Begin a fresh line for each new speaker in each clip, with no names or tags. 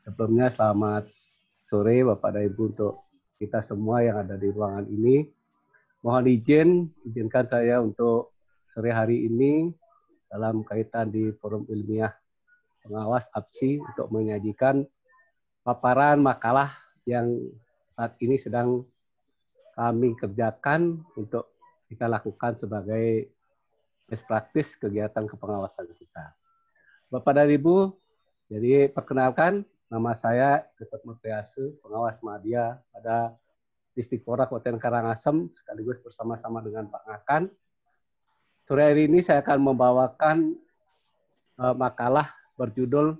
Sebelumnya selamat sore Bapak dan Ibu untuk kita semua yang ada di ruangan ini. Mohon izinkan saya untuk sore hari ini dalam kaitan di Forum Ilmiah Pengawas APSI untuk menyajikan paparan makalah yang saat ini sedang kami kerjakan untuk kita lakukan sebagai best practice kegiatan kepengawasan kita. Bapak dan Ibu, jadi perkenalkan, nama saya Ketut Murtiasu, pengawas media pada Distikpora Kabupaten Karangasem, sekaligus bersama-sama dengan Pak Ngakan. Sore hari ini saya akan membawakan makalah berjudul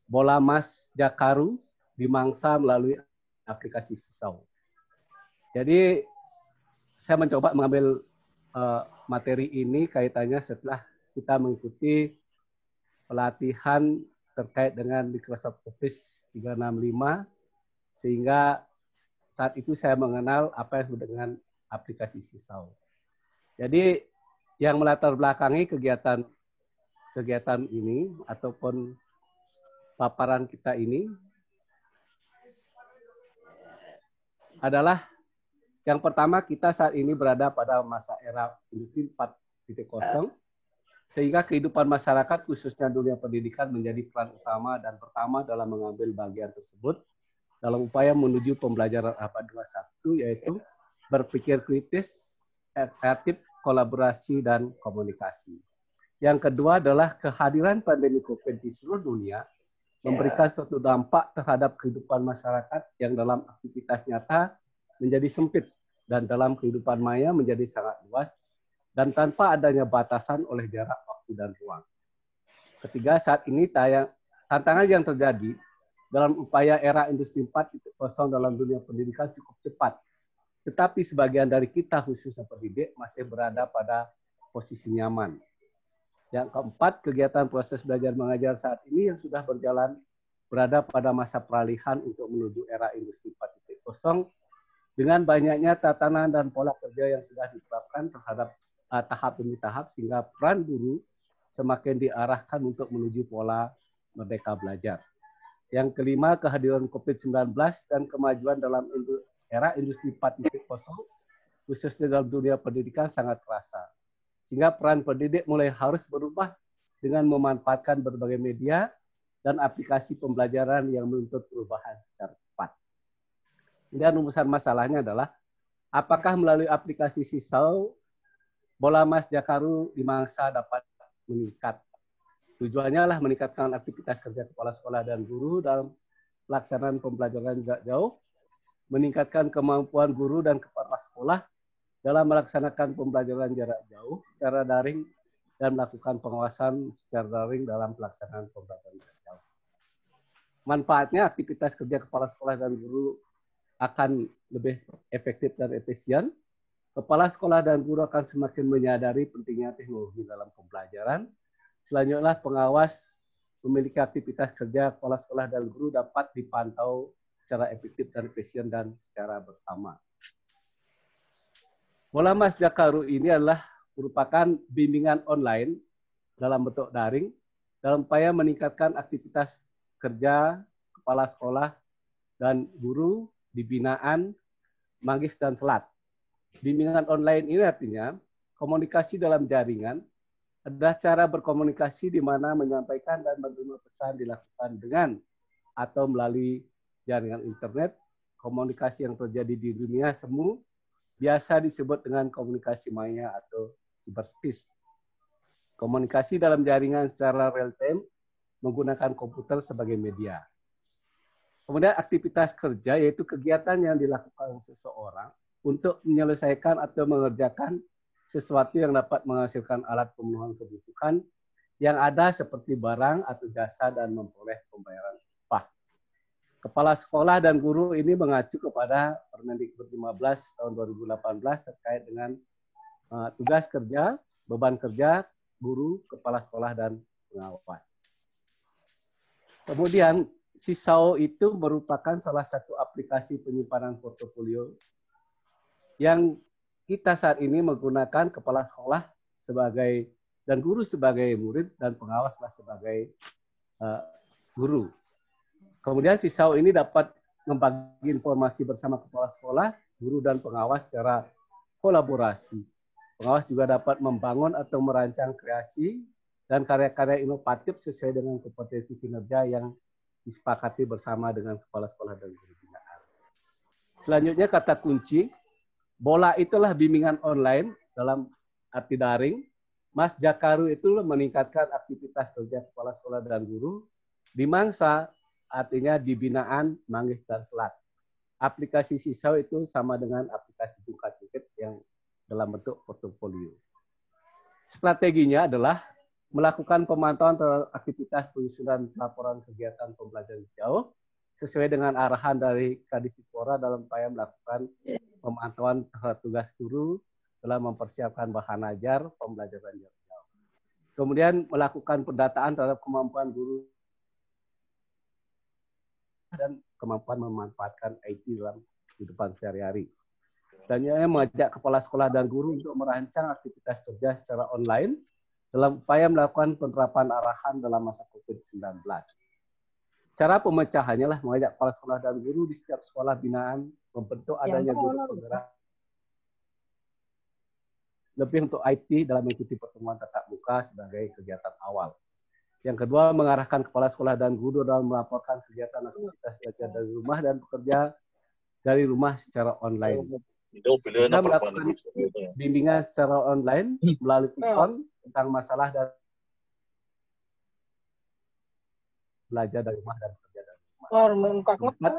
Bola Mas Jakaru dimangsa melalui aplikasi Sisau. Jadi saya mencoba mengambil materi ini kaitannya setelah kita mengikuti pelatihan terkait dengan Microsoft Office 365, sehingga saat itu saya mengenal apa yang disebut dengan aplikasi Sisau. Jadi yang melatar belakangi kegiatan ini ataupun paparan kita ini adalah yang pertama, kita saat ini berada pada masa era industri 4.0, sehingga kehidupan masyarakat khususnya dunia pendidikan menjadi peran utama dan pertama dalam mengambil bagian tersebut dalam upaya menuju pembelajaran abad 21, yaitu berpikir kritis, kreatif, kolaborasi, dan komunikasi. Yang kedua adalah kehadiran pandemi COVID di seluruh dunia memberikan suatu dampak terhadap kehidupan masyarakat yang dalam aktivitas nyata menjadi sempit dan dalam kehidupan maya menjadi sangat luas dan tanpa adanya batasan oleh jarak, waktu, dan ruang. Ketiga, saat ini tantangan yang terjadi dalam upaya era industri 4.0 dalam dunia pendidikan cukup cepat. Tetapi sebagian dari kita, khususnya pendidik, masih berada pada posisi nyaman. Yang keempat, kegiatan proses belajar mengajar saat ini yang sudah berjalan berada pada masa peralihan untuk menuju era industri 4.0 dengan banyaknya tatanan dan pola kerja yang sudah diterapkan terhadap tahap demi tahap, sehingga peran guru semakin diarahkan untuk menuju pola merdeka belajar. Yang kelima, kehadiran COVID-19 dan kemajuan dalam era industri 4.0 khususnya dalam dunia pendidikan sangat terasa. Sehingga peran pendidik mulai harus berubah dengan memanfaatkan berbagai media dan aplikasi pembelajaran yang menuntut perubahan secara cepat. Dan rumusan masalahnya adalah apakah melalui aplikasi Sisau Bola Mas Jakaru dimangsa dapat meningkat. Tujuannya adalah meningkatkan aktivitas kerja kepala sekolah dan guru dalam pelaksanaan pembelajaran jarak jauh, meningkatkan kemampuan guru dan kepala sekolah dalam melaksanakan pembelajaran jarak jauh secara daring dan melakukan pengawasan secara daring dalam pelaksanaan pembelajaran jarak jauh. Manfaatnya, aktivitas kerja kepala sekolah dan guru akan lebih efektif dan efisien. Kepala sekolah dan guru akan semakin menyadari pentingnya teknologi dalam pembelajaran. Selanjutnya, pengawas memiliki aktivitas kerja kepala sekolah dan guru dapat dipantau secara efektif dan efisien dan secara bersama. Bola Mas Jakaru ini adalah merupakan bimbingan online dalam bentuk daring dalam upaya meningkatkan aktivitas kerja kepala sekolah dan guru di binaan Manggis dan Selat. Bimbingan online ini artinya komunikasi dalam jaringan adalah cara berkomunikasi di mana menyampaikan dan menerima pesan dilakukan dengan atau melalui jaringan internet. Komunikasi yang terjadi di dunia semu biasa disebut dengan komunikasi maya atau cyberspace. Komunikasi dalam jaringan secara real time menggunakan komputer sebagai media. Kemudian aktivitas kerja yaitu kegiatan yang dilakukan seseorang untuk menyelesaikan atau mengerjakan sesuatu yang dapat menghasilkan alat pemenuhan kebutuhan yang ada seperti barang atau jasa dan memperoleh pembayaran upah. Kepala sekolah dan guru ini mengacu kepada Permendikbud 15 tahun 2018 terkait dengan tugas kerja, beban kerja guru, kepala sekolah, dan pengawas. Kemudian Sisau itu merupakan salah satu aplikasi penyimpanan portofolio yang kita saat ini menggunakan kepala sekolah sebagai dan guru sebagai murid dan pengawaslah sebagai guru. Kemudian sisau ini dapat membagi informasi bersama kepala sekolah, guru, dan pengawas secara kolaborasi. Pengawas juga dapat membangun atau merancang kreasi dan karya-karya inovatif sesuai dengan kompetensi kinerja yang disepakati bersama dengan kepala sekolah dan guru binaan. Selanjutnya kata kunci, bola itulah bimbingan online dalam arti daring. Mas Jakaru itu meningkatkan aktivitas kerja kepala sekolah dan guru di mangsa, artinya di binaan, Manggis, dan Selat. Aplikasi sisau itu sama dengan aplikasi Jungkat-Jungkit yang dalam bentuk portofolio. Strateginya adalah melakukan pemantauan terhadap aktivitas penyusunan laporan kegiatan pembelajaran jauh sesuai dengan arahan dari Kadisipora dalam upaya melakukan pemantauan terhadap tugas guru dalam mempersiapkan bahan ajar pembelajaran jarak jauh. Kemudian melakukan pendataan terhadap kemampuan guru dan kemampuan memanfaatkan IT dalam kehidupan sehari-hari. Selanjutnya mengajak kepala sekolah dan guru untuk merancang aktivitas kerja secara online dalam upaya melakukan penerapan arahan dalam masa COVID-19. Cara pemecahannya lah mengajak kepala sekolah dan guru di setiap sekolah binaan membentuk adanya guru penggerak lebih untuk IT dalam mengikuti pertemuan tatap muka sebagai kegiatan awal. Yang kedua, mengarahkan kepala sekolah dan guru dalam melaporkan kegiatan aktivitas belajar dari rumah dan bekerja dari rumah secara online. Kita melakukan bimbingan secara online melalui Pikon tentang masalah dan belajar dari rumah dan bekerja dari rumah. Keempat,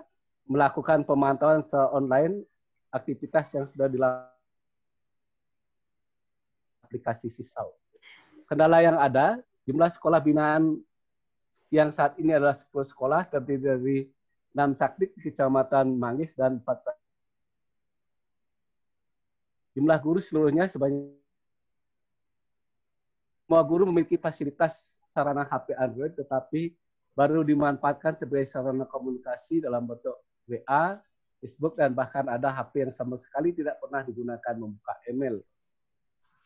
melakukan pemantauan secara online aktivitas yang sudah dilakukan aplikasi sisau. Kendala yang ada, jumlah sekolah binaan yang saat ini adalah 10 sekolah, terdiri dari 6 sakdik di Kecamatan Manggis dan 4 sakdik. Jumlah guru seluruhnya sebanyak. Semua guru memiliki fasilitas sarana HP Android, tetapi baru dimanfaatkan sebagai sarana komunikasi dalam bentuk WA, Facebook, dan bahkan ada HP yang sama sekali tidak pernah digunakan membuka email.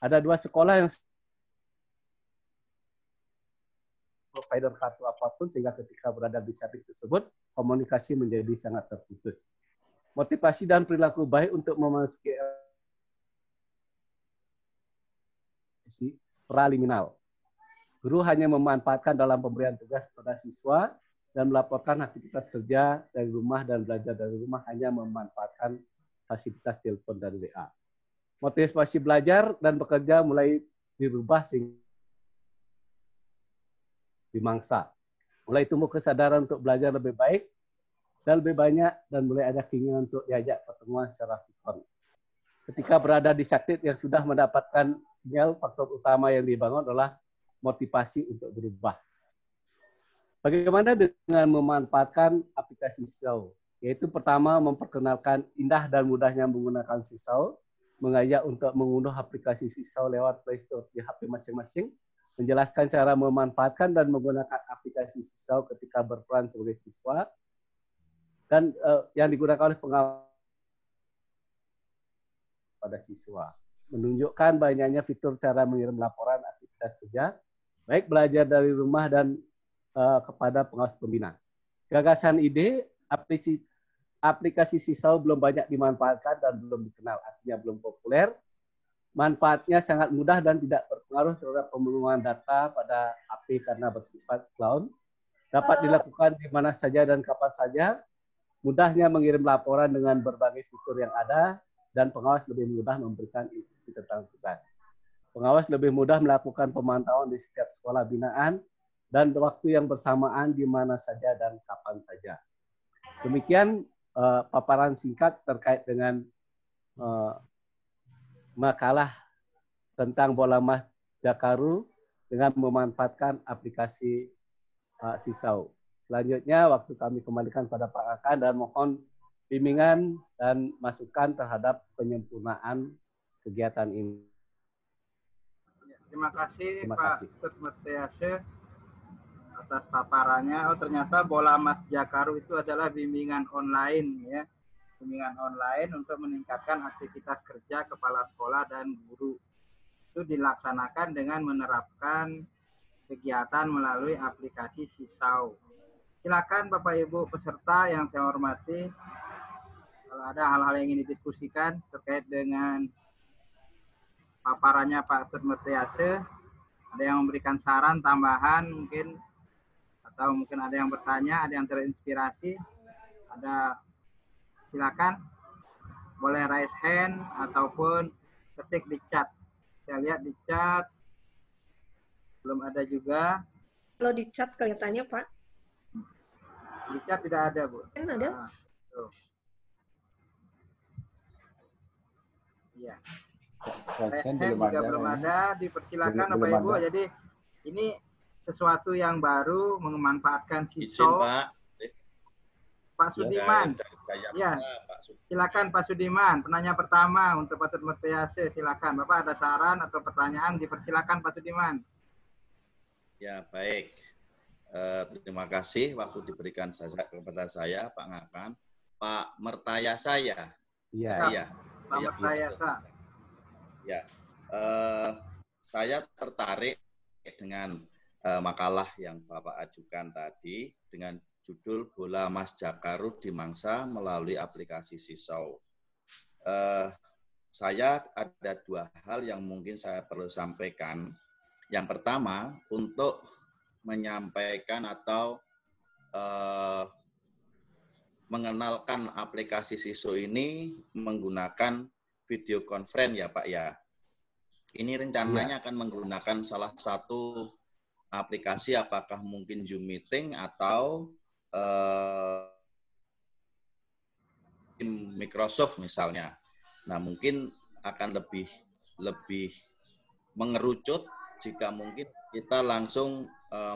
Ada 2 sekolah yang provider kartu apapun sehingga ketika berada di sakdik tersebut, komunikasi menjadi sangat terputus. Motivasi dan perilaku baik untuk memasuki praliminal. Guru hanya memanfaatkan dalam pemberian tugas kepada siswa dan melaporkan aktivitas kerja dari rumah dan belajar dari rumah hanya memanfaatkan fasilitas telepon dan WA. Motivasi belajar dan bekerja mulai dirubah sehingga dimangsa. Mulai tumbuh kesadaran untuk belajar lebih baik dan lebih banyak dan mulai ada keinginan untuk diajak pertemuan secara fikon. Ketika berada di saktit yang sudah mendapatkan sinyal, faktor utama yang dibangun adalah motivasi untuk berubah. Bagaimana dengan memanfaatkan aplikasi sisau? Yaitu pertama, memperkenalkan indah dan mudahnya menggunakan sisau, mengajak untuk mengunduh aplikasi sisau lewat Play Store di HP masing-masing, menjelaskan cara memanfaatkan dan menggunakan aplikasi sisau ketika berperan sebagai siswa, dan yang digunakan oleh pengawas pada siswa. Menunjukkan banyaknya fitur cara mengirim laporan aktivitas kerja, baik belajar dari rumah dan kepada pengawas pembina. Gagasan ide, aplikasi sisau belum banyak dimanfaatkan dan belum dikenal, artinya belum populer. Manfaatnya sangat mudah dan tidak berpengaruh terhadap pemenuhan data pada HP karena bersifat cloud. Dapat dilakukan di mana saja dan kapan saja. Mudahnya mengirim laporan dengan berbagai fitur yang ada, dan pengawas lebih mudah memberikan instruksi tentang tugas. Pengawas lebih mudah melakukan pemantauan di setiap sekolah binaan dan waktu yang bersamaan di mana saja dan kapan saja. Demikian paparan singkat terkait dengan makalah tentang bola Mas Jakaru dengan memanfaatkan aplikasi sisau. Selanjutnya waktu kami kembalikan pada Pak Akan dan mohon bimbingan dan masukan terhadap penyempurnaan kegiatan ini.
Terima kasih Pak Kusmetiase atas paparannya. Oh, ternyata bola Mas Jakaru itu adalah bimbingan online ya. Bimbingan online untuk meningkatkan aktivitas kerja kepala sekolah dan guru. Itu dilaksanakan dengan menerapkan kegiatan melalui aplikasi sisau. Silakan Bapak Ibu peserta yang saya hormati, kalau ada hal-hal yang ingin didiskusikan terkait dengan paparannya Pak Tut Mertiase, ada yang memberikan saran tambahan mungkin, atau mungkin ada yang bertanya, ada yang terinspirasi, ada, silakan boleh raise hand ataupun ketik di chat. Saya lihat di chat belum ada juga.
Kalau di chat kelihatannya Pak.
Di chat tidak ada, Bu.
Kan ada.
Iya.
Raise hand
belum ada. Dipersilakan Bapak Ibu. Jadi ini sesuatu yang baru, memanfaatkan siswa. Pak Sudiman. Ya. Silakan Pak Sudiman. Penanya pertama untuk Pak Tut Mertiase. Silakan. Bapak ada saran atau pertanyaan? Dipersilakan Pak Sudiman.
Ya, baik. Terima kasih waktu diberikan kepada saya, Pak Ngakan. Pak Mertiase ya?
Iya. Pak Mertiase.
Ya, saya tertarik dengan makalah yang Bapak ajukan tadi dengan judul Bola Mas Jakaru dimangsa melalui aplikasi Sisau. Saya ada dua hal yang mungkin saya perlu sampaikan. Yang pertama, untuk menyampaikan atau mengenalkan aplikasi Sisau ini menggunakan video conference ya Pak ya. Ini rencananya akan menggunakan salah satu aplikasi, apakah mungkin Zoom Meeting atau Microsoft misalnya. Nah mungkin akan lebih mengerucut jika mungkin kita langsung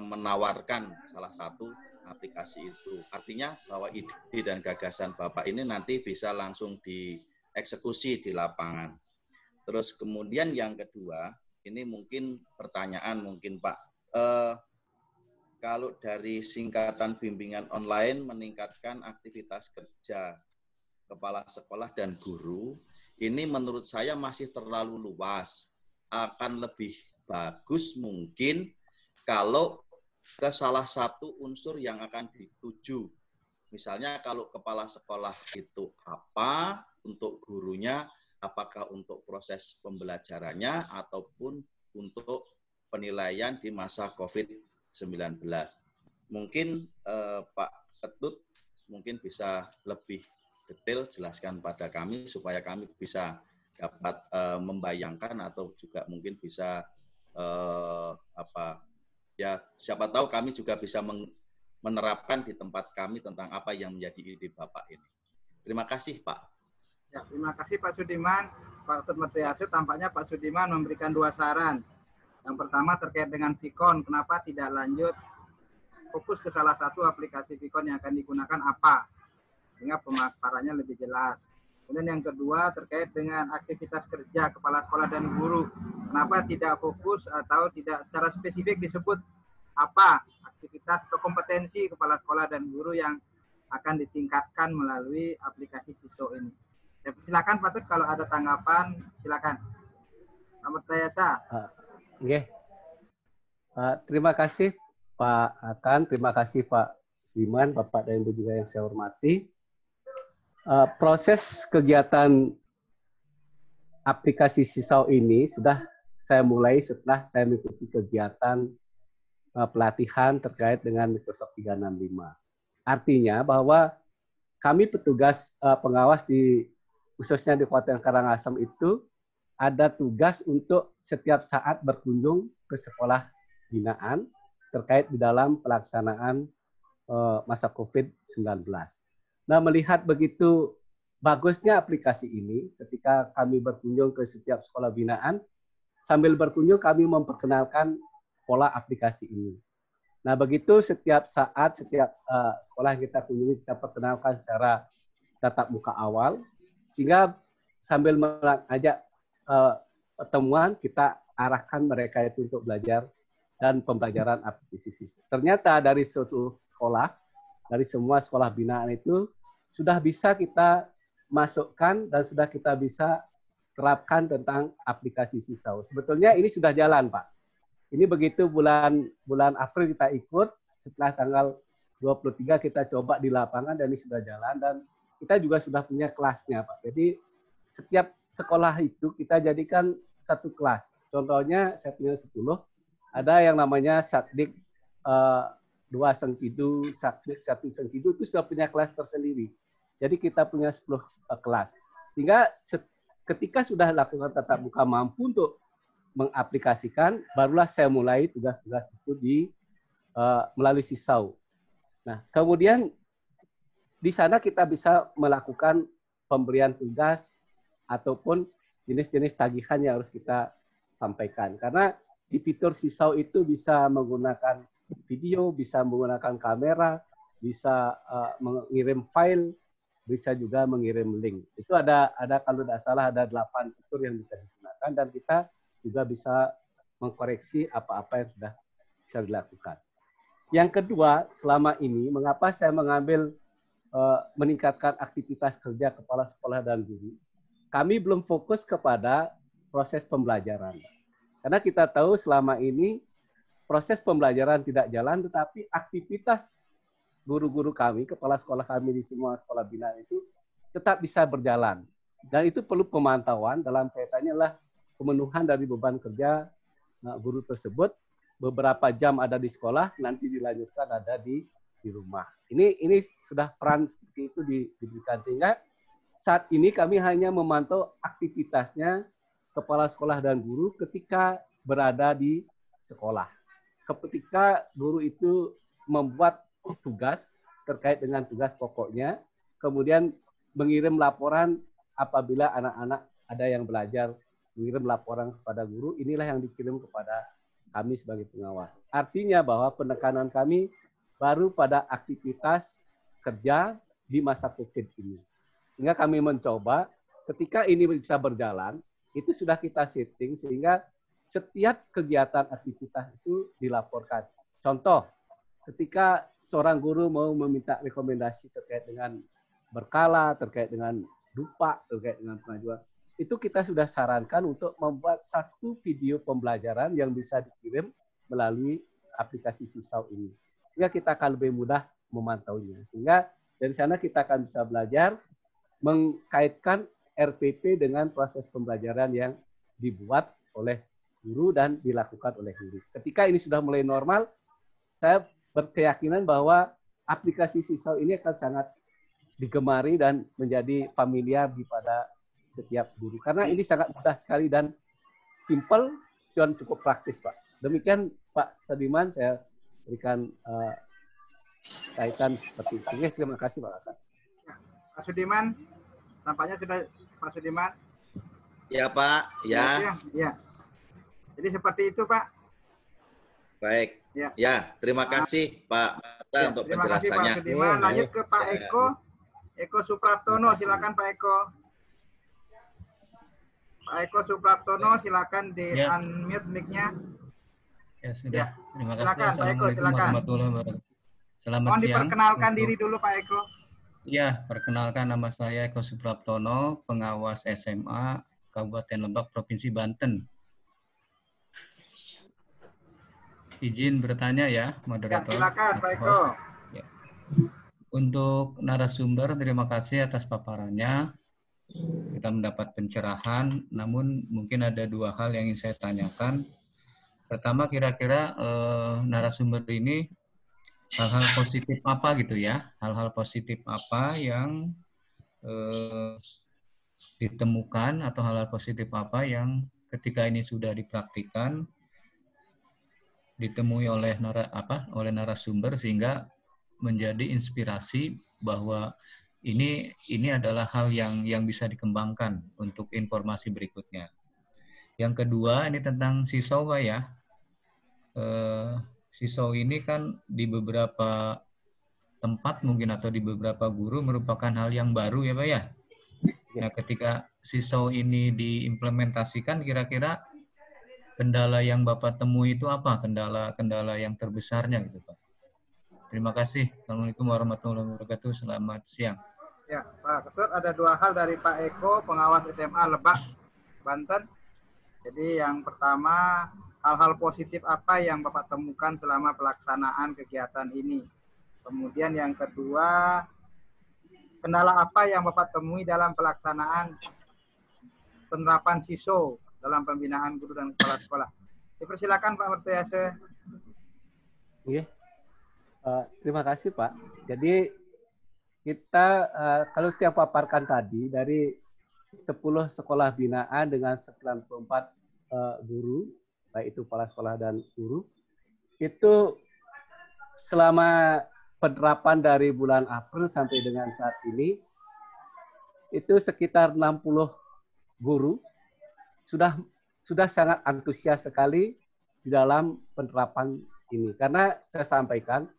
menawarkan salah satu aplikasi itu. Artinya bahwa ide dan gagasan Bapak ini nanti bisa langsung dieksekusi di lapangan. Terus kemudian yang kedua, ini mungkin pertanyaan mungkin Pak. Kalau dari singkatan bimbingan online meningkatkan aktivitas kerja kepala sekolah dan guru, ini menurut saya masih terlalu luas. Akan lebih bagus mungkin kalau ke salah satu unsur yang akan dituju. Misalnya kalau kepala sekolah itu apa, untuk gurunya, apakah untuk proses pembelajarannya ataupun untuk penilaian di masa COVID-19. Mungkin Pak Ketut mungkin bisa lebih detail jelaskan pada kami supaya kami bisa dapat membayangkan atau juga mungkin bisa siapa tahu kami juga bisa menerapkan di tempat kami tentang apa yang menjadi ide Bapak ini. Terima kasih Pak.
Ya, terima kasih Pak Sudiman. Pak Tut Mertiase, tampaknya Pak Sudiman memberikan dua saran. Yang pertama terkait dengan Vicon, kenapa tidak lanjut fokus ke salah satu aplikasi Vicon yang akan digunakan apa, sehingga pemaparannya lebih jelas. Kemudian yang kedua terkait dengan aktivitas kerja kepala sekolah dan guru, kenapa tidak fokus atau tidak secara spesifik disebut apa aktivitas atau kompetensi kepala sekolah dan guru yang akan ditingkatkan melalui aplikasi Sisau ini. Ya, silakan Pak Tut, kalau ada tanggapan silakan. Pak Mertiase.
Oke. Terima kasih Pak Akan, terima kasih Pak Siman, Bapak dan Ibu juga yang saya hormati. Proses kegiatan aplikasi Sisau ini sudah saya mulai setelah saya mengikuti kegiatan pelatihan terkait dengan Microsoft 365. Artinya bahwa kami petugas pengawas khususnya di Kabupaten Karangasem itu ada tugas untuk setiap saat berkunjung ke sekolah binaan terkait di dalam pelaksanaan masa COVID-19. Nah, melihat begitu bagusnya aplikasi ini, ketika kami berkunjung ke setiap sekolah binaan, sambil berkunjung kami memperkenalkan pola aplikasi ini. Nah, begitu setiap saat, setiap sekolah yang kita kunjungi, kita perkenalkan secara tatap muka awal, sehingga sambil mengajak pertemuan, kita arahkan mereka itu untuk belajar dan pembelajaran aplikasi. Ternyata dari seluruh sekolah, dari semua sekolah binaan itu sudah bisa kita masukkan dan sudah kita bisa terapkan tentang aplikasi Sisau. Sebetulnya ini sudah jalan, Pak. Ini begitu bulan April kita ikut, setelah tanggal 23 kita coba di lapangan dan ini sudah jalan, dan kita juga sudah punya kelasnya, Pak. Jadi setiap sekolah itu kita jadikan satu kelas. Contohnya saya punya 10, ada yang namanya Satdik 2 Sengkidu, Satdik 1 Sengkidu, itu sudah punya kelas tersendiri. Jadi kita punya 10 kelas. Sehingga ketika sudah lakukan tatap muka mampu untuk mengaplikasikan, barulah saya mulai tugas-tugas itu melalui Sisau. Nah, kemudian di sana kita bisa melakukan pemberian tugas ataupun jenis-jenis tagihan yang harus kita sampaikan. Karena di fitur Sisau itu bisa menggunakan video, bisa menggunakan kamera, bisa mengirim file, bisa juga mengirim link. Itu ada kalau tidak salah ada 8 fitur yang bisa digunakan, dan kita juga bisa mengkoreksi apa-apa yang sudah bisa dilakukan. Yang kedua, selama ini mengapa saya mengambil meningkatkan aktivitas kerja kepala sekolah dan guru? Kami belum fokus kepada proses pembelajaran. Karena kita tahu selama ini proses pembelajaran tidak jalan, tetapi aktivitas guru-guru kami, kepala sekolah kami di semua sekolah binaan itu tetap bisa berjalan. Dan itu perlu pemantauan dalam kaitannya lah pemenuhan dari beban kerja guru tersebut. Beberapa jam ada di sekolah, nanti dilanjutkan ada di rumah. Ini sudah peran seperti itu diberikan, sehingga saat ini kami hanya memantau aktivitasnya kepala sekolah dan guru ketika berada di sekolah. Ketika guru itu membuat tugas terkait dengan tugas pokoknya, kemudian mengirim laporan apabila anak-anak ada yang belajar, mengirim laporan kepada guru, inilah yang dikirim kepada kami sebagai pengawas. Artinya bahwa penekanan kami baru pada aktivitas kerja di masa COVID ini. Sehingga kami mencoba ketika ini bisa berjalan, itu sudah kita setting sehingga setiap kegiatan aktivitas itu dilaporkan. Contoh, ketika seorang guru mau meminta rekomendasi terkait dengan berkala, terkait dengan dupa, terkait dengan pengajuan, itu kita sudah sarankan untuk membuat satu video pembelajaran yang bisa dikirim melalui aplikasi Sisau ini. Sehingga kita akan lebih mudah memantaunya. Sehingga dari sana kita akan bisa belajar mengkaitkan RPP dengan proses pembelajaran yang dibuat oleh guru dan dilakukan oleh guru. Ketika ini sudah mulai normal, saya berkeyakinan bahwa aplikasi Sisau ini akan sangat digemari dan menjadi familiar pada setiap guru. Karena ini sangat mudah sekali dan simple, dan cukup praktis, Pak. Demikian Pak Sudiman, saya berikan kaitan seperti itu. Oke, terima kasih Pak Kakak.
Pak Sudiman, tampaknya sudah Pak Sudiman.
Ya Pak, ya.
Ya. Jadi seperti itu Pak.
Baik. Ya, terima kasih Pak Bata untuk
terima
penjelasannya.
Terima kasih Pak Sudiman. Lanjut ke Pak Eko. Eko Supraptono, silakan Pak Eko. Pak Eko Supraptono, silakan di unmute mic-nya.
Ya sudah. Terima kasih.
Silakan,
Assalamualaikum warahmatullahi wabarakatuh. Selamat
Mohon
siang.
diperkenalkan diri dulu Pak Eko.
Ya, perkenalkan nama saya Eko Supraptono, pengawas SMA Kabupaten Lebak, Provinsi Banten. Izin bertanya ya, moderator.
Ya, silakan Pak Eko.
Ya. Untuk narasumber, terima kasih atas paparannya. Kita mendapat pencerahan, namun mungkin ada 2 hal yang ingin saya tanyakan. Pertama, kira-kira narasumber ini hal-hal positif apa gitu ya? Hal-hal positif apa yang ditemukan atau hal-hal positif apa yang ketika ini sudah dipraktikkan ditemui oleh narasumber sehingga menjadi inspirasi bahwa ini adalah hal yang bisa dikembangkan untuk informasi berikutnya. Yang kedua, ini tentang Sisau Pak ya. Sisau ini kan di beberapa tempat mungkin atau di beberapa guru merupakan hal yang baru ya Pak ya. Nah, ketika Sisau ini diimplementasikan, kira-kira kendala yang Bapak temui itu apa? Kendala yang terbesarnya gitu Pak. Terima kasih. Assalamualaikum warahmatullahi wabarakatuh. Selamat siang.
Ya, Pak Ketut, ada 2 hal dari Pak Eko, pengawas SMA Lebak, Banten. Jadi yang pertama, hal-hal positif apa yang Bapak temukan selama pelaksanaan kegiatan ini? Kemudian yang kedua, kendala apa yang Bapak temui dalam pelaksanaan penerapan SISO dalam pembinaan guru dan kepala sekolah? Dipersilakan Pak Martiase.
Oke. Terima kasih Pak. Jadi kita kalau saya paparkan tadi dari 10 sekolah binaan dengan 94 guru, baik itu kepala sekolah dan guru, itu selama penerapan dari bulan April sampai dengan saat ini, itu sekitar 60 guru sudah sangat antusias sekali di dalam penerapan ini. Karena saya sampaikan,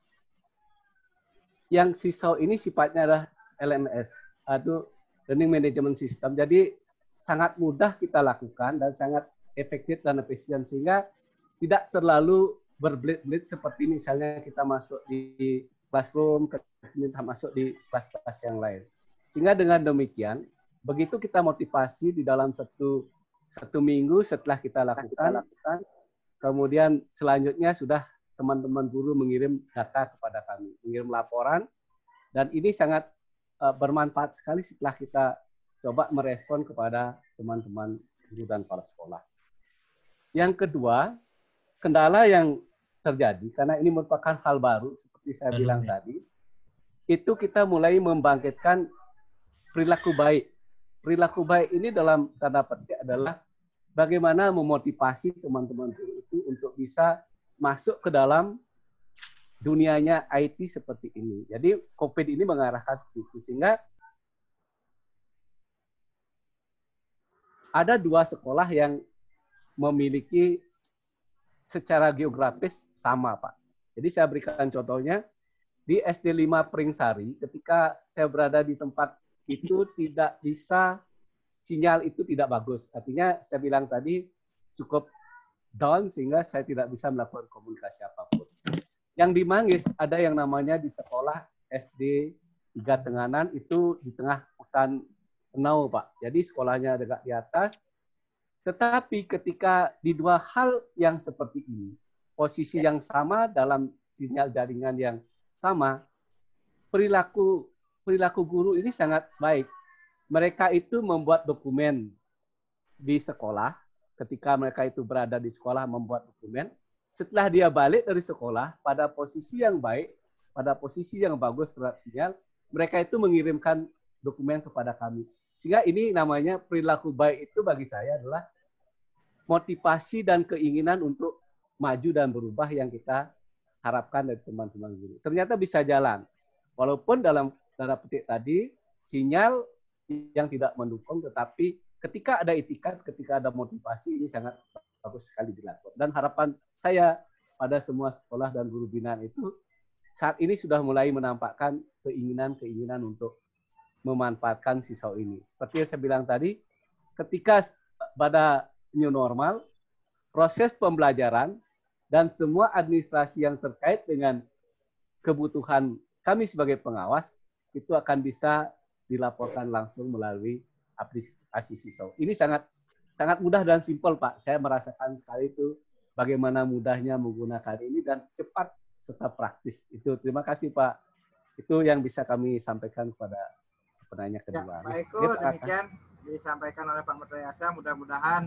yang SISO ini sifatnya adalah LMS, atau Learning Management System. Jadi sangat mudah kita lakukan dan sangat efektif dan efisien, sehingga tidak terlalu berbelit-belit seperti misalnya kita masuk di classroom, kita masuk di kelas-kelas yang lain. Sehingga dengan demikian, begitu kita motivasi di dalam satu minggu setelah kita lakukan, kemudian selanjutnya sudah teman-teman guru mengirim data kepada kami, mengirim laporan, dan ini sangat bermanfaat sekali setelah kita coba merespon kepada teman-teman guru dan kepala sekolah. Yang kedua, kendala yang terjadi, karena ini merupakan hal baru, seperti saya bilang tadi, itu kita mulai membangkitkan perilaku baik. Perilaku baik ini dalam tanda petik adalah bagaimana memotivasi teman-teman guru itu untuk bisa masuk ke dalam dunianya IT seperti ini. Jadi COVID ini mengarahkan itu, sehingga ada 2 sekolah yang memiliki secara geografis sama, Pak. Jadi saya berikan contohnya, di SD 5 Pringsari, ketika saya berada di tempat itu tidak bisa, sinyal itu tidak bagus. Artinya saya bilang tadi cukup down sehingga saya tidak bisa melakukan komunikasi apapun. Yang di Manggis ada yang namanya di sekolah SD 3 Tenganan, itu di tengah hutan Enau, Pak. Jadi sekolahnya dekat di atas. Tetapi ketika di 2 hal yang seperti ini, posisi yang sama dalam sinyal jaringan yang sama, perilaku guru ini sangat baik. Mereka itu membuat dokumen di sekolah. Ketika mereka itu berada di sekolah membuat dokumen, setelah dia balik dari sekolah pada posisi yang baik, pada posisi yang bagus terhadap sinyal, mereka itu mengirimkan dokumen kepada kami. Sehingga ini namanya perilaku baik, itu bagi saya adalah motivasi dan keinginan untuk maju dan berubah yang kita harapkan dari teman-teman guru. Ternyata bisa jalan. Walaupun dalam tanda petik tadi, sinyal yang tidak mendukung, tetapi ketika ada itikat, ketika ada motivasi, ini sangat bagus sekali dilakukan. Dan harapan saya pada semua sekolah dan guru binaan itu saat ini sudah mulai menampakkan keinginan untuk memanfaatkan SISO ini. Seperti yang saya bilang tadi, ketika pada new normal, proses pembelajaran dan semua administrasi yang terkait dengan kebutuhan kami sebagai pengawas itu akan bisa dilaporkan langsung melalui aplikasi SISO. Ini sangat mudah dan simpel, Pak. Saya merasakan sekali itu bagaimana mudahnya menggunakan ini dan cepat serta praktis. Itu terima kasih, Pak. Itu yang bisa kami sampaikan kepada penanya kedua.
Ya, Pak Eko, demikian disampaikan oleh Pak Martiase. Mudah-mudahan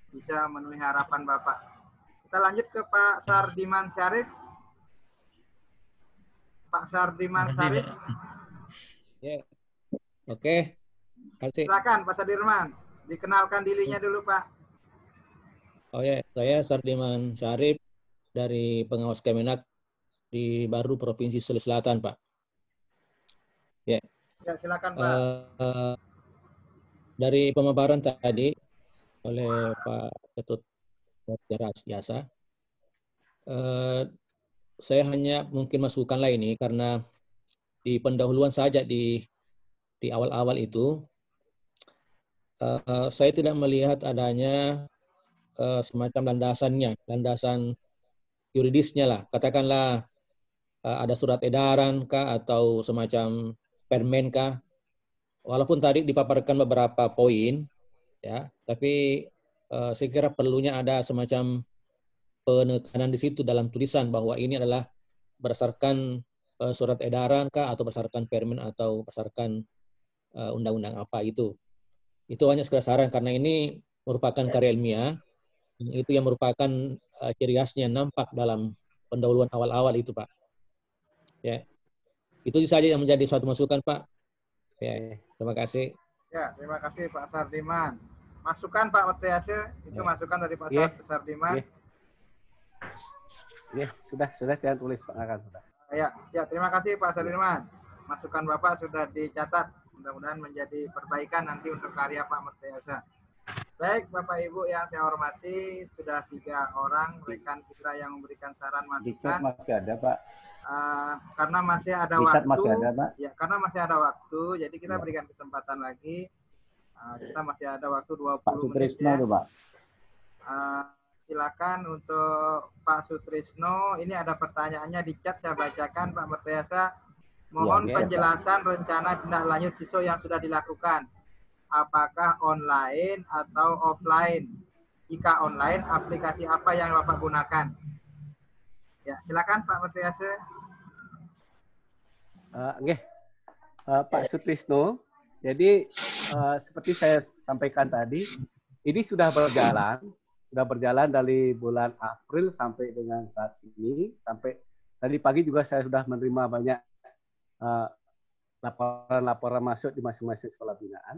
bisa memenuhi harapan Bapak. Kita lanjut ke Pak Sardiman Syarif. Pak Sardiman Syarif.
Ya. Oke.
Silakan Pak Sardiman. Dikenalkan dirinya dulu, Pak.
Oh ya, saya Sardiman Syarif dari pengawas Kemenak di Baru Provinsi Sulawesi Selatan, Pak. Ya.
Ya, silakan, Pak.
Dari pemaparan tadi oleh Pak Ketut Jasa, saya hanya mungkin masukkanlah ini karena di pendahuluan saja di awal-awal itu saya tidak melihat adanya semacam landasan yuridisnya lah, katakanlah ada surat edaran kah atau semacam permen kah, walaupun tadi dipaparkan beberapa poin ya, tapi saya kira perlunya ada semacam penekanan di situ dalam tulisan bahwa ini adalah berdasarkan surat edaran kah atau berdasarkan permen atau berdasarkan undang-undang apa itu. Itu hanya sekedar saran karena ini merupakan karya ilmiah, itu yang merupakan ciri khasnya nampak dalam pendahuluan awal-awal itu, Pak. Ya, itu saja yang menjadi suatu masukan, Pak. Ya, terima kasih.
Ya, terima kasih Pak Sardiman. Masukan Pak Mathiase, itu masukan dari Pak Sardiman.
Ya, sudah jangan tulis Pak Akan sudah.
Ya, terima kasih Pak Sardiman. Masukan Bapak sudah dicatat. Mudah-mudahan menjadi perbaikan nanti untuk karya Pak Mathiase. Baik, Bapak Ibu yang saya hormati, sudah 3 orang rekan kita yang memberikan saran masukan.
Masih ada, Pak.
Karena masih ada waktu.
Masih ada, Pak.
Ya, karena masih ada waktu, jadi kita berikan kesempatan lagi. Kita masih ada waktu 20
Pak Sutrisno
menit.
ya. Pak.
Silakan untuk Pak Sutrisno. Ini ada pertanyaannya di chat, saya bacakan Pak Mathiase. Mohon penjelasan rencana tindak lanjut SISO yang sudah dilakukan. Apakah online atau offline? Jika online, aplikasi apa yang Bapak gunakan? Ya, silakan Pak Mathiase.
Pak Sutrisno. Jadi seperti saya sampaikan tadi, ini sudah berjalan dari bulan April sampai dengan saat ini. Sampai tadi pagi juga saya sudah menerima banyak laporan masuk di masing-masing sekolah binaan.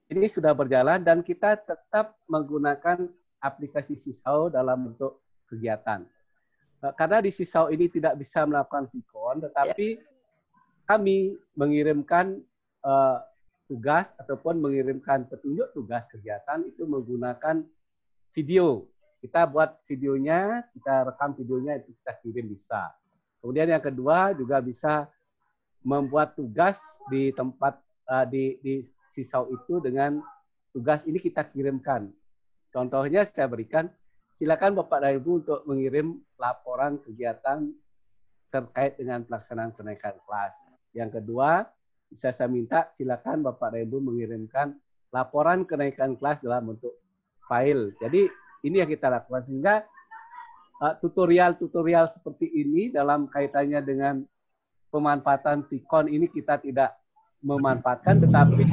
Ini sudah berjalan dan kita tetap menggunakan aplikasi Sisau dalam bentuk kegiatan. Karena di Sisau ini tidak bisa melakukan VCon, tetapi kami mengirimkan tugas ataupun mengirimkan petunjuk tugas kegiatan itu menggunakan video. Kita buat videonya, kita rekam videonya, itu kita kirim bisa. Kemudian yang kedua juga bisa membuat tugas di tempat di Sisau itu dengan tugas ini kita kirimkan. Contohnya saya berikan, silakan Bapak dan Ibu untuk mengirim laporan kegiatan terkait dengan pelaksanaan kenaikan kelas. Yang kedua, bisa saya minta silakan Bapak dan Ibu mengirimkan laporan kenaikan kelas dalam bentuk file. Jadi ini yang kita lakukan sehingga tutorial-tutorial seperti ini dalam kaitannya dengan pemanfaatan VCon ini kita tidak memanfaatkan, tetapi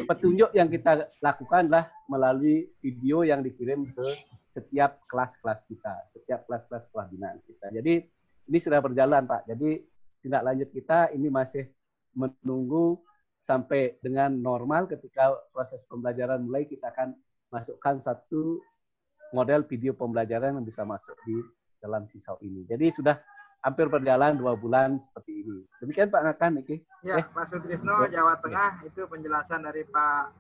petunjuk yang kita lakukan adalah melalui video yang dikirim ke setiap kelas-kelas kita, setiap kelas-kelas sekolah binaan kita. Jadi ini sudah berjalan, Pak. Jadi tindak lanjut kita ini masih menunggu sampai dengan normal. Ketika proses pembelajaran mulai, kita akan masukkan satu model video pembelajaran yang bisa masuk di dalam Sisau ini. Jadi sudah hampir berjalan 2 bulan seperti ini. Demikian Pak Ngakan, Niki.
Ya, Pak Sutrisno, Jawa Tengah, itu penjelasan dari Pak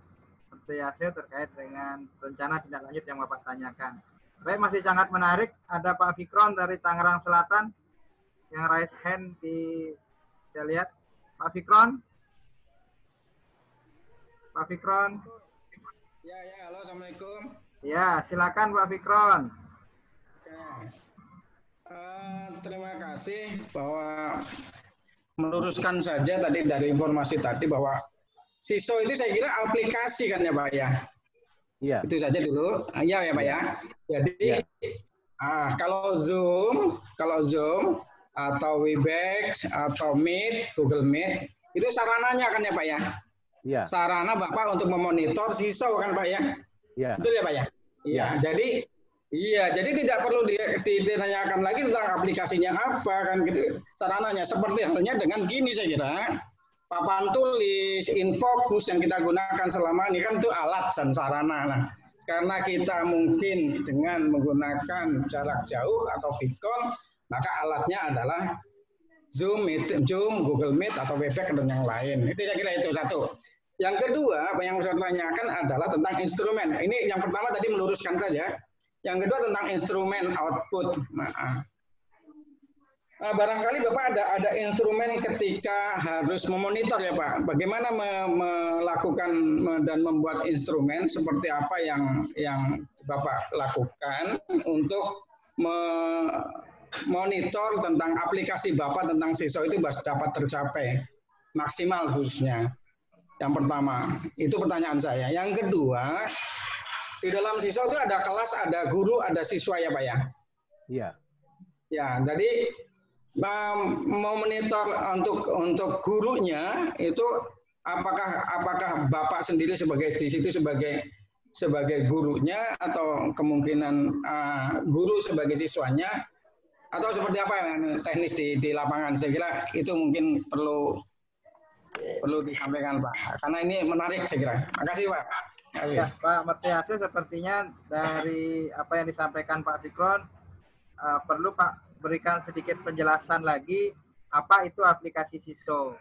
Mathiase terkait dengan rencana tindak lanjut yang Bapak tanyakan. Baik, masih sangat menarik. Ada Pak Fikron dari Tangerang Selatan yang raise hand saya lihat. Pak Fikron. Pak Fikron.
Ya, halo, Assalamualaikum.
Ya, silakan Pak Fikron.
Terima kasih bahwa meluruskan saja tadi dari informasi tadi bahwa Sisau itu saya kira aplikasi kan ya Pak ya.
Iya.
Itu saja dulu. Iya ya Pak ya. Jadi kalau Zoom atau Webex atau Meet, Google Meet itu sarananya kan ya Pak ya.
Iya.
Sarana Bapak untuk memonitor Sisau kan Pak ya.
Iya.
Betul ya Pak ya. Iya. Jadi tidak perlu ditanyakan lagi tentang aplikasinya apa kan gitu sarananya. Seperti halnya dengan gini saya kira papan tulis, infocus yang kita gunakan selama ini kan itu alat dan sarana. Nah, karena kita mungkin dengan menggunakan jarak jauh atau VCon, maka alatnya adalah Zoom, Google Meet atau Webex dan yang lain. Itu saya kira itu satu. Yang kedua, apa yang saya tanyakan adalah tentang instrumen. Ini yang pertama tadi meluruskan saja. Yang kedua tentang instrumen output. Barangkali Bapak ada instrumen ketika harus memonitor ya Pak. Bagaimana melakukan dan membuat instrumen seperti apa yang Bapak lakukan untuk memonitor tentang aplikasi Bapak tentang Sisau itu dapat tercapai maksimal khususnya. Yang pertama, itu pertanyaan saya. Yang kedua, di dalam Sisau itu ada kelas, ada guru, ada siswa ya Pak ya?
Iya.
Ya, jadi memonitor untuk gurunya itu apakah Bapak sendiri sebagai di situ sebagai gurunya atau kemungkinan guru sebagai siswanya atau seperti apa teknis di lapangan? Saya kira itu mungkin perlu disampaikan Pak, karena ini menarik saya kira. Makasih Pak.
Ya, Pak Matiase, sepertinya dari apa yang disampaikan Pak Fikron, perlu Pak berikan sedikit penjelasan lagi apa itu aplikasi SISO,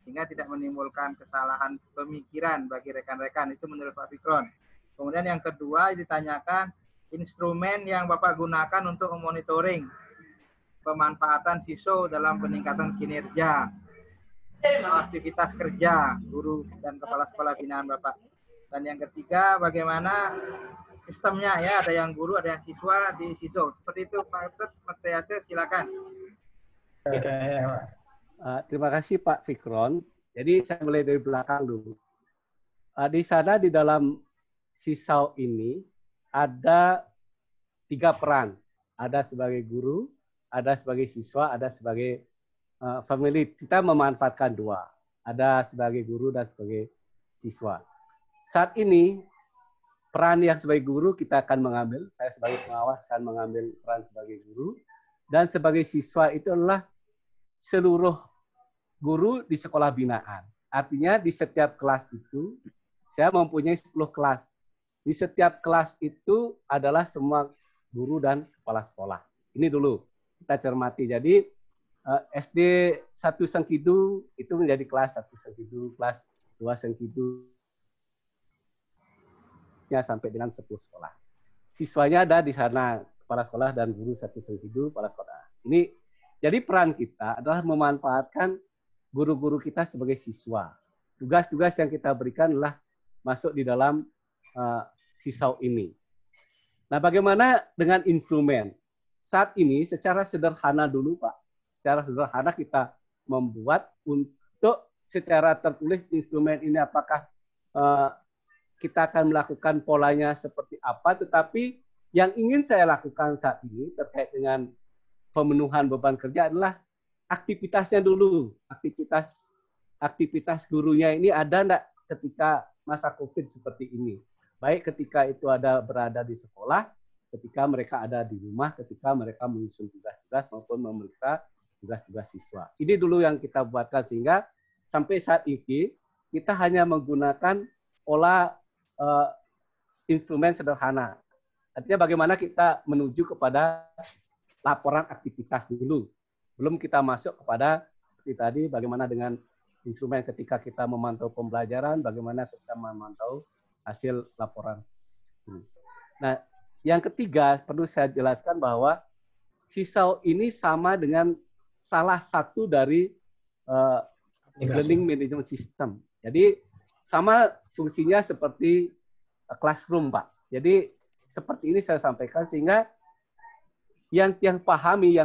sehingga tidak menimbulkan kesalahan pemikiran bagi rekan-rekan. Itu menurut Pak Fikron. Kemudian yang kedua ditanyakan instrumen yang Bapak gunakan untuk memonitoring pemanfaatan SISO dalam peningkatan kinerja aktivitas kerja guru dan kepala sekolah binaan Bapak. Dan yang ketiga, bagaimana sistemnya ya, ada yang guru, ada yang siswa di SISO. Seperti itu Pak Matiase, silakan.
Terima kasih Pak Fikron. Jadi saya mulai dari belakang dulu. Di sana di dalam SISO ini ada 3 peran. Ada sebagai guru, ada sebagai siswa, ada sebagai family. Kita memanfaatkan 2. Ada sebagai guru dan sebagai siswa. Saat ini peran yang sebagai guru kita akan mengambil, saya sebagai pengawas akan mengambil peran sebagai guru, dan sebagai siswa itu adalah seluruh guru di sekolah binaan. Artinya di setiap kelas itu, saya mempunyai 10 kelas. Di setiap kelas itu adalah semua guru dan kepala sekolah. Ini dulu kita cermati. Jadi SD 1 Sengkidu itu menjadi kelas 1 Sengkidu, kelas 2 Sengkidu, sampai dengan 10 sekolah. Siswanya ada di sana, kepala sekolah dan guru 1 Sengkidu, kepala sekolah. Ini jadi peran kita adalah memanfaatkan guru-guru kita sebagai siswa. Tugas-tugas yang kita berikan adalah masuk di dalam SISO ini. Nah, bagaimana dengan instrumen? Saat ini secara sederhana dulu, Pak. Secara sederhana kita membuat untuk secara tertulis instrumen ini apakah kita akan melakukan polanya seperti apa, tetapi yang ingin saya lakukan saat ini terkait dengan pemenuhan beban kerja adalah aktivitasnya dulu. Aktivitas gurunya ini ada enggak ketika masa COVID seperti ini. Baik ketika itu berada di sekolah, ketika mereka ada di rumah, ketika mereka menyusun tugas-tugas maupun memeriksa tugas-tugas siswa. Ini dulu yang kita buatkan sehingga sampai saat ini kita hanya menggunakan pola instrumen sederhana. Artinya bagaimana kita menuju kepada laporan aktivitas dulu. Belum kita masuk kepada seperti tadi bagaimana dengan instrumen ketika kita memantau pembelajaran, bagaimana kita memantau hasil laporan. Nah, yang ketiga perlu saya jelaskan bahwa SISO ini sama dengan salah satu dari learning management system. Jadi sama fungsinya seperti classroom, Pak. Jadi seperti ini saya sampaikan sehingga yang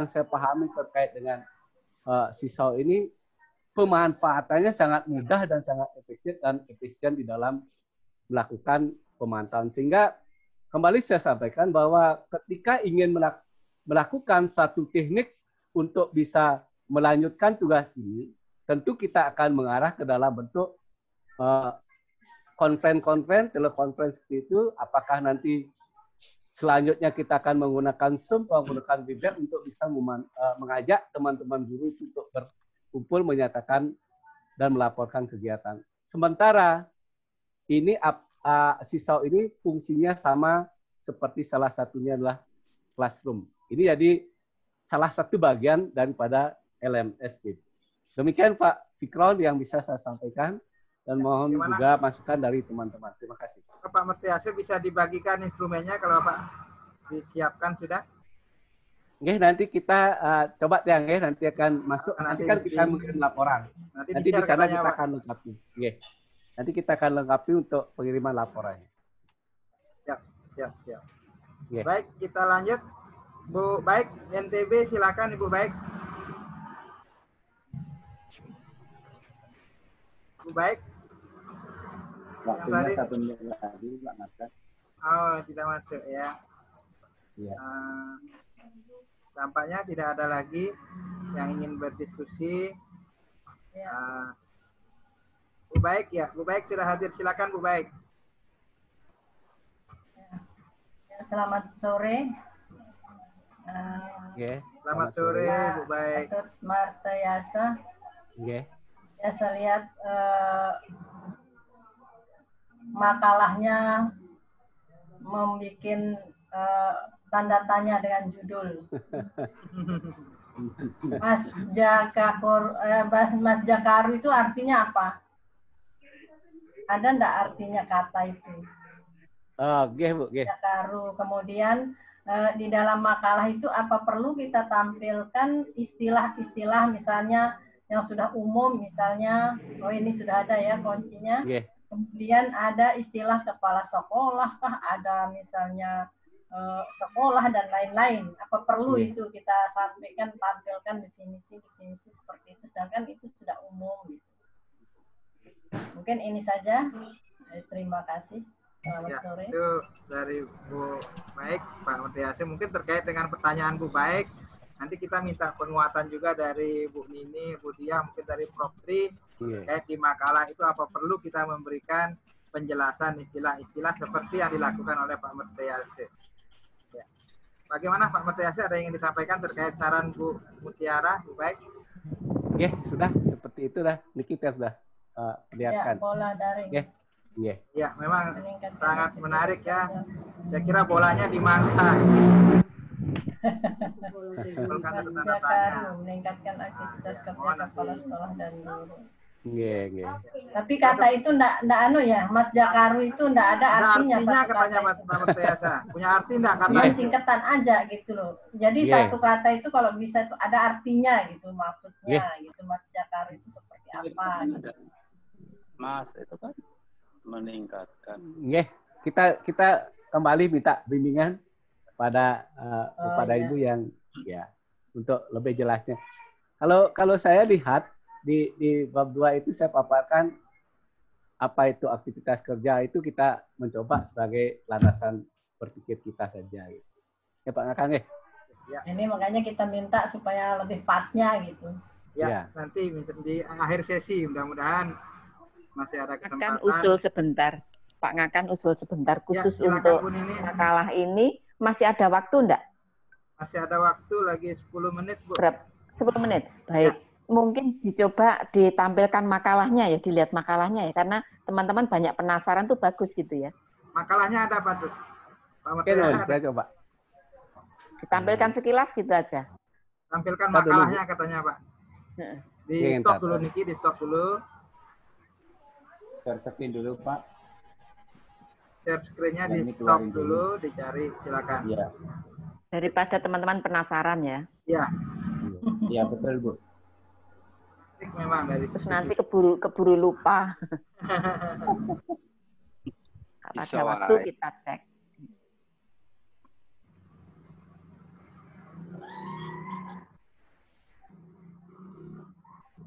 saya pahami terkait dengan SISO ini pemanfaatannya sangat mudah dan sangat efektif dan efisien di dalam melakukan pemantauan. Sehingga kembali saya sampaikan bahwa ketika ingin melakukan satu teknik untuk bisa melanjutkan tugas ini, tentu kita akan mengarah ke dalam bentuk konferensi, telekonferensi seperti itu. Apakah nanti selanjutnya kita akan menggunakan Zoom, menggunakan Webex untuk bisa mengajak teman-teman guru itu untuk berkumpul, menyatakan dan melaporkan kegiatan. Sementara ini SISO ini fungsinya sama seperti salah satunya adalah classroom. Ini jadi salah satu bagian daripada LMS gitu. Demikian Pak Fikron yang bisa saya sampaikan. Dan mohon juga masukan dari teman-teman. Terima kasih.
Pak Matiase, bisa dibagikan instrumennya kalau Pak disiapkan sudah?
Oke, nanti kita coba ya, nanti akan masuk. Nanti kan kita mengirim laporan. Nanti di sana kita akan lengkapi. Oke. Nanti kita akan lengkapi untuk pengiriman laporannya.
Siap.
Oke.
Baik, kita lanjut. Bu Baik, NTB silakan Ibu Baik. Bu Baik.
Waktunya 1 menit lagi, Pak Mas.
Oh, tidak masuk ya.
Iya.
Tampaknya tidak ada lagi yang ingin berdiskusi. Bu Baik ya, Bu Baik sudah hadir. Silakan Bu Baik.
Selamat sore.
Selamat sore Bu Baik.
Dr. Marta Yasa. Ya, saya lihat makalahnya membuat tanda tanya dengan judul Mas Jakaru itu artinya apa? Ada enggak artinya kata itu?
Bu.
Jakaru. Kemudian di dalam makalah itu apa perlu kita tampilkan istilah-istilah misalnya yang sudah umum, misalnya ini sudah ada ya kuncinya. Kemudian ada istilah kepala sekolah kah, ada misalnya sekolah dan lain-lain. Apa perlu itu kita sampaikan, tampilkan definisi-definisi seperti itu, sedangkan itu sudah umum. Mungkin ini saja. Terima kasih. Selamat sore.
Itu dari Bu Baik, Pak Mutiasi. Mungkin terkait dengan pertanyaan Bu Baik, nanti kita minta penguatan juga dari Bu Nini, Bu Dia, mungkin dari Prof. Tri, terkait di makalah itu apa perlu kita memberikan penjelasan istilah-istilah seperti yang dilakukan oleh Pak Mutiasi. Ya. Bagaimana Pak Mutiasi, ada yang ingin disampaikan terkait saran Bu Mutiara, Bu Baik?
Sudah seperti itu dah. Nikita sudah lihatkan.
Ya, bola daring.
Ya, memang sangat menarik ya. Saya kira bolanya di mangsa.
Meningkatkan aktivitas kerja kepala sekolah dan guru. Tapi
Iya.
kata itu ndak anu ya, Mas Jakaru itu ndak ada artinya.
Artinya katanya Mas Mutiasa. Punya arti ndak kata?
Cuma singkatan aja gitu loh. Jadi satu kata itu kalau bisa itu ada artinya gitu maksudnya gitu. Mas Jakaru itu seperti apa gitu.
Mas itu kan meningkatkan.
Kita kembali minta bimbingan kepada Ibu yang untuk lebih jelasnya. Kalau saya lihat di bab 2 itu saya paparkan apa itu aktivitas kerja, itu kita mencoba sebagai landasan berpikir kita saja. Ya Pak Ngakang
Ya.
Ini makanya kita minta supaya lebih pasnya gitu.
Ya. Nanti di akhir sesi mudah-mudahan masih ada kesempatan.
Usul sebentar. Pak Ngakan usul sebentar khusus untuk makalah ini masih ada waktu enggak?
Masih ada waktu lagi 10 menit, Bu.
10 menit. Baik. Mungkin dicoba ditampilkan makalahnya ya, dilihat makalahnya ya, karena teman-teman banyak penasaran tuh bagus gitu ya.
Makalahnya ada Pak Tuh?
Saya coba.
Ditampilkan sekilas gitu aja.
Tampilkan makalahnya katanya Pak. Di stop dulu Niki, di stop dulu.
Share screen dulu Pak.
Share screen-nya di stop dulu, dicari silakan.
Iya.
Daripada teman-teman penasaran ya.
Iya.
Iya betul Bu.
Memang dari
terus nanti keburu lupa. Kalau ada waktu kita cek.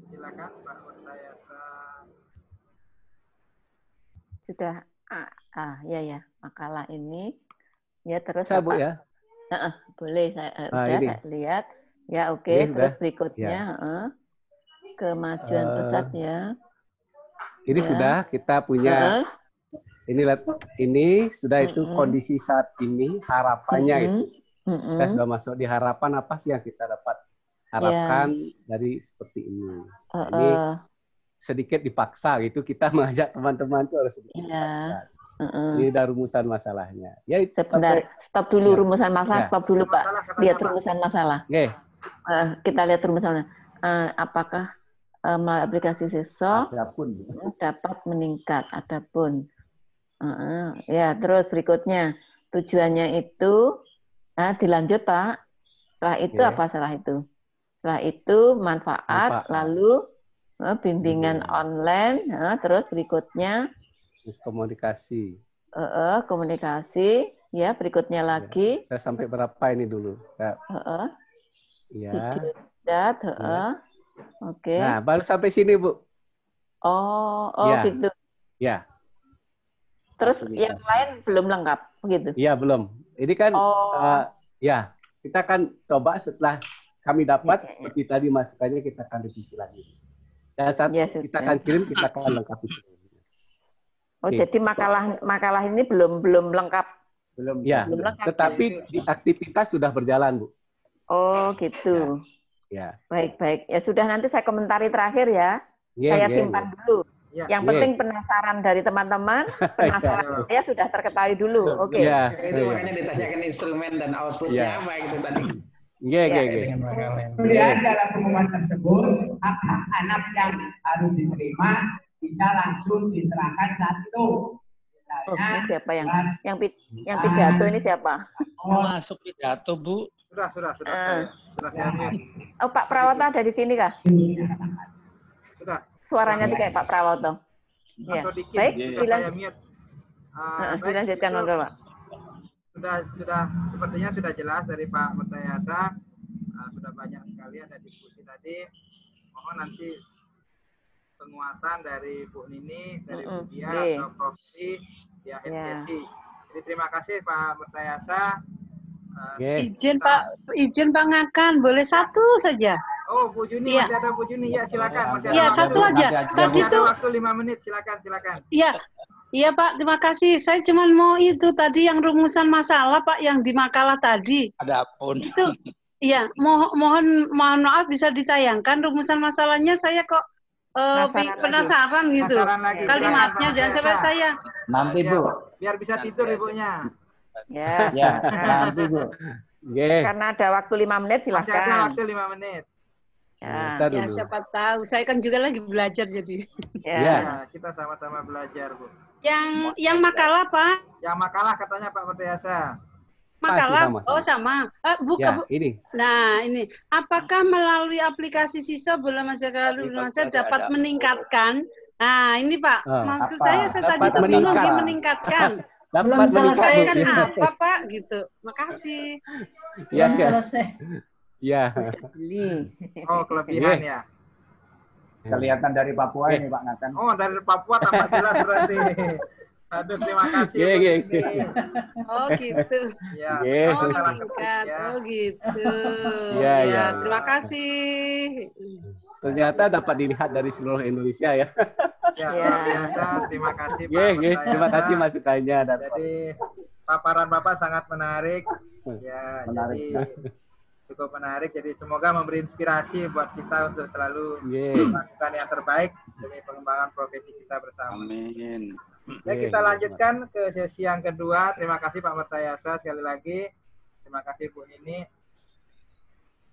Silakan Pak Mutiasa.
Sudah ya makalah ini ya terus
saya, Bu ya.
Boleh saya lihat ya terus berikutnya kemajuan pesat ya.
Ini sudah kita punya ini sudah itu kondisi saat ini, harapannya itu. Kita sudah masuk di harapan, apa sih yang kita dapat harapkan dari seperti ini. Ini sedikit dipaksa gitu, kita mengajak teman-teman itu harus sedikit dipaksa. Ini udah rumusan masalahnya. Ya itu
sebentar, stop dulu rumusan masalah, stop dulu Pak. Lihat rumusan masalah. Kita lihat rumusannya. Apakah melalui aplikasi SISO dapat meningkat? Adapun ya terus berikutnya tujuannya itu dilanjut Pak. Setelah itu apa setelah itu? Setelah itu manfaat. Lalu bimbingan online, terus berikutnya
komunikasi.
Komunikasi, ya berikutnya lagi.
Saya sampai berapa ini dulu? Ya. Oke. Nah, baru sampai sini, Bu.
Gitu.
Ya.
Terus yang lain belum lengkap, begitu?
Iya, belum. Ini kan, ya. kita akan coba setelah kami dapat seperti tadi masukannya kita akan revisi lagi. Dan saat kita akan kirim kita akan lengkapi.
Oh, jadi makalah ini belum lengkap.
Belum lengkap. Tetapi di aktivitas sudah berjalan, Bu.
Oh, gitu.
Ya.
Baik. Ya sudah, nanti saya komentari terakhir ya. Saya simpan dulu. Yang penting penasaran dari teman-teman, penasaran saya sudah terketahui dulu. Oke.
Itu makanya ditanyakan instrumen dan outputnya apa gitu tadi.
Kemudian dalam pengumuman tersebut, hak-hak anak yang harus diterima bisa langsung diserahkan saat itu.
Ini siapa yang pidato ini siapa?
Masuk pidato, Bu.
Sudah saya mute.
Oh, Pak Prawoto ada di sini kah?
Sudah.
Suaranya tuh kayak Pak Prawoto. Ya. Baik, dilanjutkan monggo, Pak.
Sudah sepertinya sudah jelas dari Pak Murtayasa. Sudah banyak sekali ada diskusi tadi. Mohon nanti penguatan dari Bu Nini, dari Bu Dia atau Prof. di akhir sesi. Jadi terima kasih Pak Murtayasa.
Izin Pak Ngakan, boleh satu saja.
Oh, Bu Juni masih ada Bu Juni. Ya, silakan.
Satu aja.
Tadi itu ada waktu 5 menit, silakan.
Iya Pak, terima kasih. Saya cuma mau itu tadi yang rumusan masalah Pak yang di makalah tadi.
Adapun.
Itu iya, mohon maaf bisa ditayangkan rumusan masalahnya, saya kok penasaran gitu. Kalimatnya jangan sampai saya.
Nanti Bu.
Biar bisa tidur Ibunya.
Ya,
nanti Bu.
Karena ada waktu 5 menit silakan.
Masih ada waktu 5 menit.
Ya, siapa tahu. Saya kan juga lagi belajar jadi.
Ya, kita sama-sama belajar, Bu.
Yang makalah, Pak?
Yang makalah katanya Pak Murtayasa.
Makalah? Sama.
Ini.
Nah, ini. Apakah melalui aplikasi SISO Bola Masyarakat Indonesia dapat meningkatkan? Nah, ini Pak. Maksud saya tadi itu bingung meningkatkan.
Belum selesai
kan apa Pak gitu. Makasih.
Belum selesai.
Ya.
Oh, kelebihan ya.
Kelihatan dari Papua ini Pak Ngakan.
Oh, dari Papua tampak jelas berarti. Aduh, terima kasih.
Oh, gitu.
Ya.
Oh, gitu. Ya, terima kasih.
Ternyata dapat dilihat dari seluruh Indonesia ya.
Ya, luar biasa. Terima kasih Pak.
Terima kasih masukannya.
Jadi paparan Bapak sangat menarik. Ya, jadi cukup menarik. Jadi semoga memberi inspirasi buat kita untuk selalu melakukan yang terbaik demi pengembangan profesi kita bersama.
Amin.
Ya, kita lanjutkan ke sesi yang kedua. Terima kasih Pak Murtayasa sekali lagi. Terima kasih Bu Nini.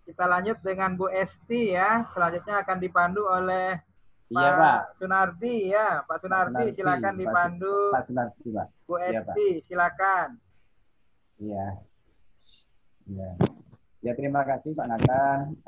Kita lanjut dengan Bu Esti ya. Selanjutnya akan dipandu oleh Pak Sunardi ya. Pak Sunardi silakan dipandu.
Pak Sunardi, Pak.
Bu Esti silakan.
Iya. Ya, terima kasih Pak Ngakan.